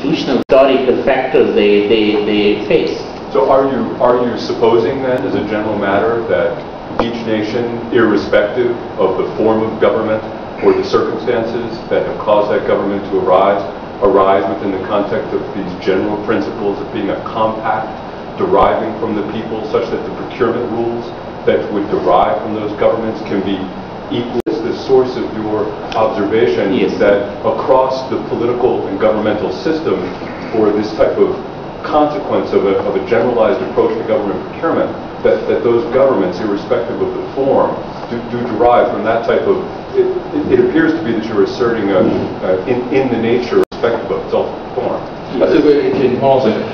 institutional historical factors they face. So are you supposing then, as a general matter, that each nation, irrespective of the form of government or the circumstances that have caused that government to arise within the context of these general principles of being a compact deriving from the people, such that the procurement rules that would derive from those governments can be equal? The source of your observation is that across the political and governmental system, for this type of consequence of a generalized approach to government procurement, that those governments, irrespective of the form, do derive from that type of, it appears to be that you're asserting in the nature, irrespective of its ultimate form.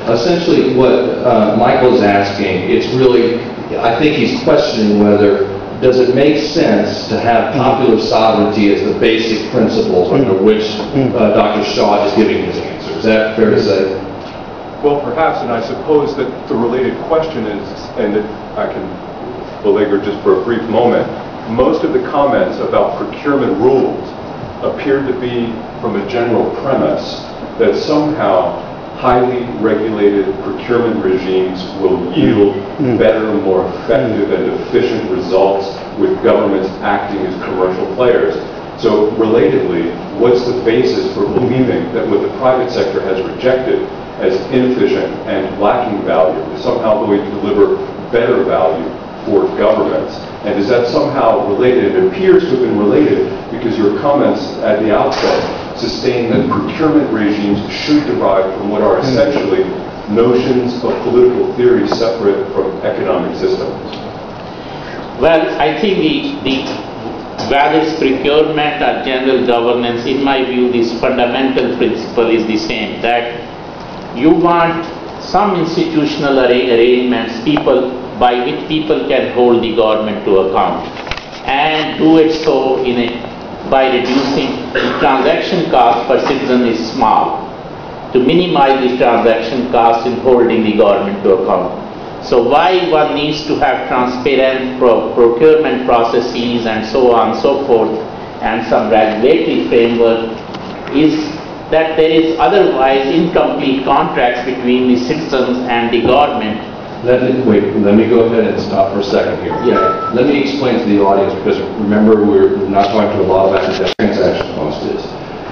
Essentially what Michael is asking, it's really, I think he's questioning whether, does it make sense to have popular sovereignty as the basic principles under which Dr. Shaw is giving his answer? Is that fair to say? Well, perhaps, and I suppose that the related question is, and that I can belabor just for a brief moment, most of the comments about procurement rules appear to be from a general premise that somehow highly regulated procurement regimes will yield better, more effective and efficient results with governments acting as commercial players. So relatedly, what's the basis for believing that what the private sector has rejected as inefficient and lacking value is somehow going to deliver better value for governments? And is that somehow related? It appears to have been related because your comments at the outset sustain that procurement regimes should derive from what are essentially notions of political theory separate from economic systems. Well, I think whether it's procurement or general governance, in my view, this fundamental principle is the same, that you want some institutional arrangements by which people can hold the government to account, and do it so by reducing the transaction cost per citizen is small, to minimize the transaction cost in holding the government to account. So why one needs to have transparent procurement processes and so on and so forth, and some regulatory framework, is that there is otherwise incomplete contracts between the citizens and the government. Let me go ahead and stop for a second here. Yeah. Let me explain to the audience, because remember, we're not talking a lot about what the transaction cost is.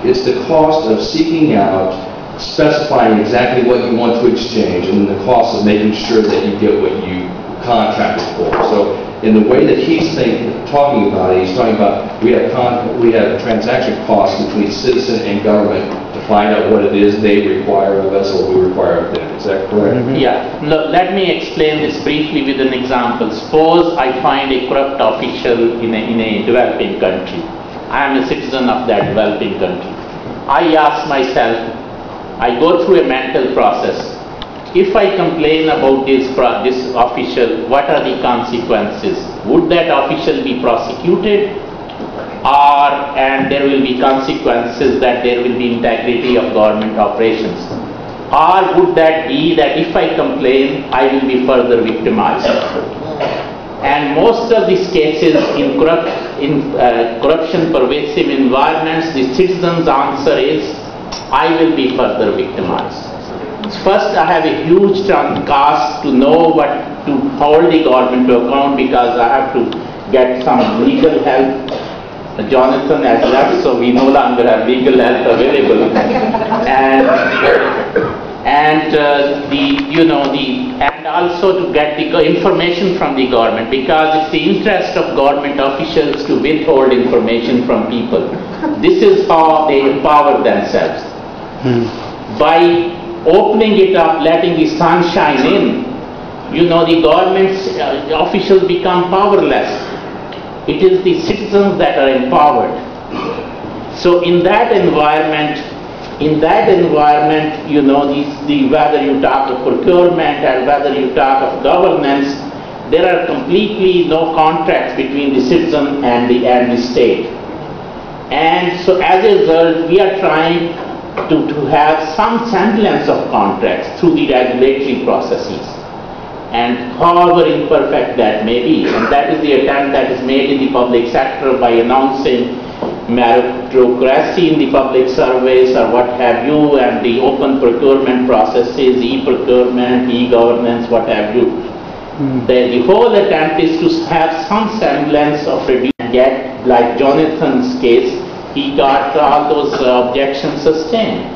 It's the cost of seeking out, specifying exactly what you want to exchange, and the cost of making sure that you get what you contracted for. So in the way that he's talking about it, he's talking about we have transaction costs between citizen and government to find out what it is they require of us or we require of them. Is that correct? Yeah. Let me explain this briefly with an example. Suppose I find a corrupt official in a developing country. I am a citizen of that developing country. I ask myself, I go through a mental process. If I complain about this official, what are the consequences? Would that official be prosecuted? And there will be consequences that there will be integrity of government operations? Or would that be that if I complain, I will be further victimized? And most of these cases in corruption pervasive environments, the citizen's answer is, I will be further victimized. First, I have a huge cost to know what to hold the government to account, because I have to get some legal help. Jonathan has left, so we no longer have legal help available, and also to get the information from the government, because it's the interest of government officials to withhold information from people. This is how they empower themselves. By opening it up, letting the sun shine in, the government's officials become powerless. It is the citizens that are empowered. So in that environment, whether you talk of procurement or whether you talk of governance, there are completely no contracts between the citizen and the state. And so as a result, we are trying to have some semblance of contracts through the regulatory processes, and however imperfect that may be. And that is the attempt that is made in the public sector by announcing meritocracy in the public service or what have you, and the open procurement processes, e-procurement, e-governance, what have you. The whole attempt is to have some semblance of reduce and get, like Jonathan's case, he got all those objections sustained.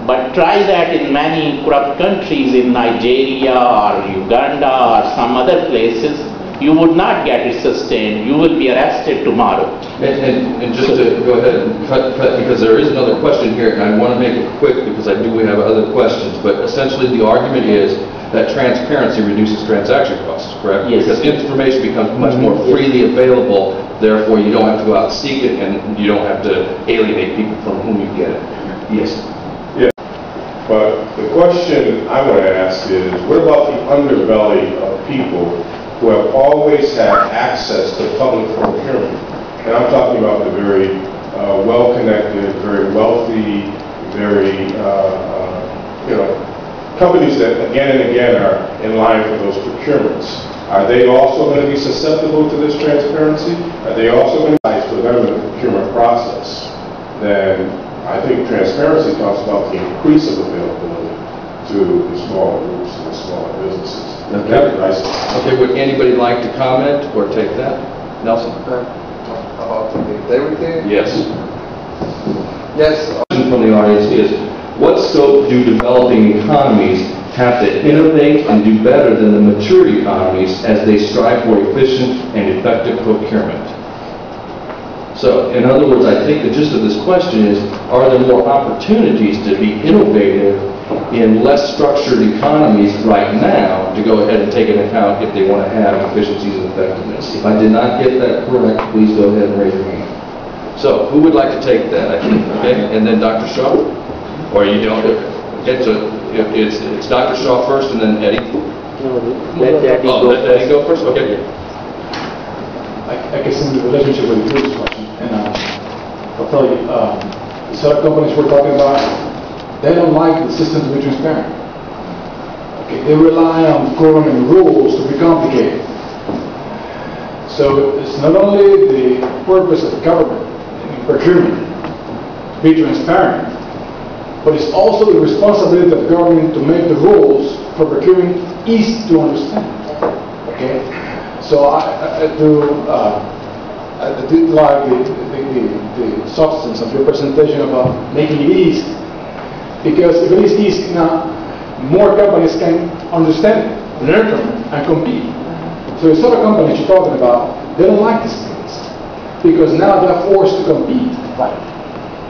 But try that in many corrupt countries, in Nigeria or Uganda or some other places, you would not get it sustained. You will be arrested tomorrow. And just to go ahead and cut, because there is another question here, and I want to make it quick because I do have other questions, but essentially the argument is that transparency reduces transaction costs, correct? Yes. Because information becomes much more freely available, therefore you don't have to go out and seek it, and you don't have to alienate people from whom you get it. Yes. But the question I want to ask is, what about the underbelly of people who have always had access to public procurement? And I'm talking about the very well-connected, very wealthy, very, companies that again and again are in line for those procurements. Are they also going to be susceptible to this transparency? Are they also going to be for them in the procurement process? Then I think transparency talks about the increase of availability to the smaller groups and the smaller businesses. Okay, would anybody like to comment or take that? Nelson? About the integrity? Yes. Yes. The question from the audience is, what scope do developing economies have to innovate and do better than the mature economies as they strive for efficient and effective procurement? So, in other words, I think the gist of this question is, are there more opportunities to be innovative in less structured economies right now to go ahead and take into account if they want to have efficiencies and effectiveness? If I did not get that correct, please go ahead and raise your hand. So, who would like to take that? Okay, and then Dr. Shaw? Or you don't? Okay, so it's Dr. Shaw first and then Eddie? No, let Eddie go let Eddie go first? Okay. I guess in the relationship with the previous question, and I'll tell you, the startup companies we're talking about, they don't like the system to be transparent. Okay, they rely on government rules to be complicated. So it's not only the purpose of government in procurement to be transparent, but it's also the responsibility of government to make the rules for procurement easy to understand. Okay. So I did like the substance of your presentation about making it easy, because if it is easy now, more companies can understand it, learn from it, and compete. So the sort of companies you're talking about, they don't like these things, because now they're forced to compete.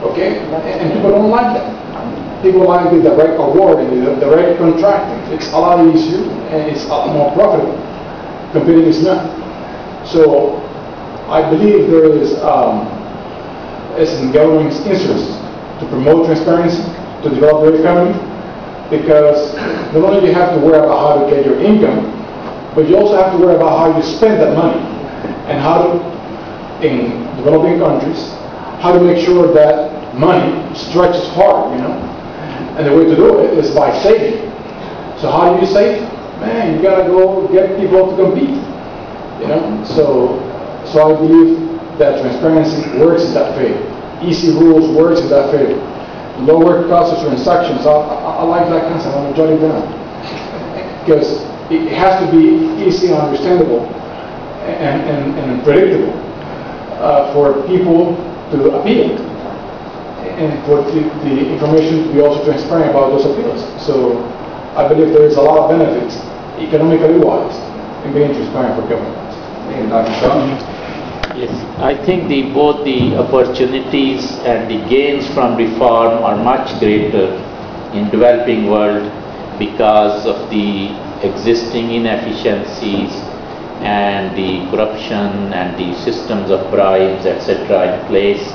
Okay, and people don't like that. People like the direct awarding, the direct contracting. It's a lot easier and it's a lot more profitable. Competing is not. So I believe there is in government's interest to promote transparency, to develop their economy, because not only do you have to worry about how to get your income, but you also have to worry about how you spend that money, and how to, in developing countries, how to make sure that money stretches hard, And the way to do it is by saving. So how do you save? Man, you gotta go get people to compete, So I believe that transparency works in that favor. Easy rules works in that favor. Lower cost of transactions. I like that concept. I'm gonna jot it down because it has to be easy and understandable and predictable for people to appeal, and for the information to be also transparent about those appeals. So I believe there is a lot of benefits, economically wise, in being transparent for government. And Dr. Shaw? Yes, I think both the opportunities and the gains from reform are much greater in developing world because of the existing inefficiencies and the corruption and the systems of bribes, etc. in place,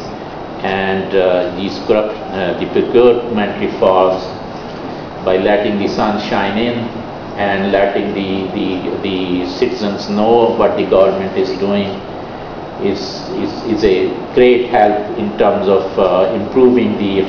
and the procurement reforms, by letting the sun shine in and letting the citizens know what the government is doing is a great help in terms of improving the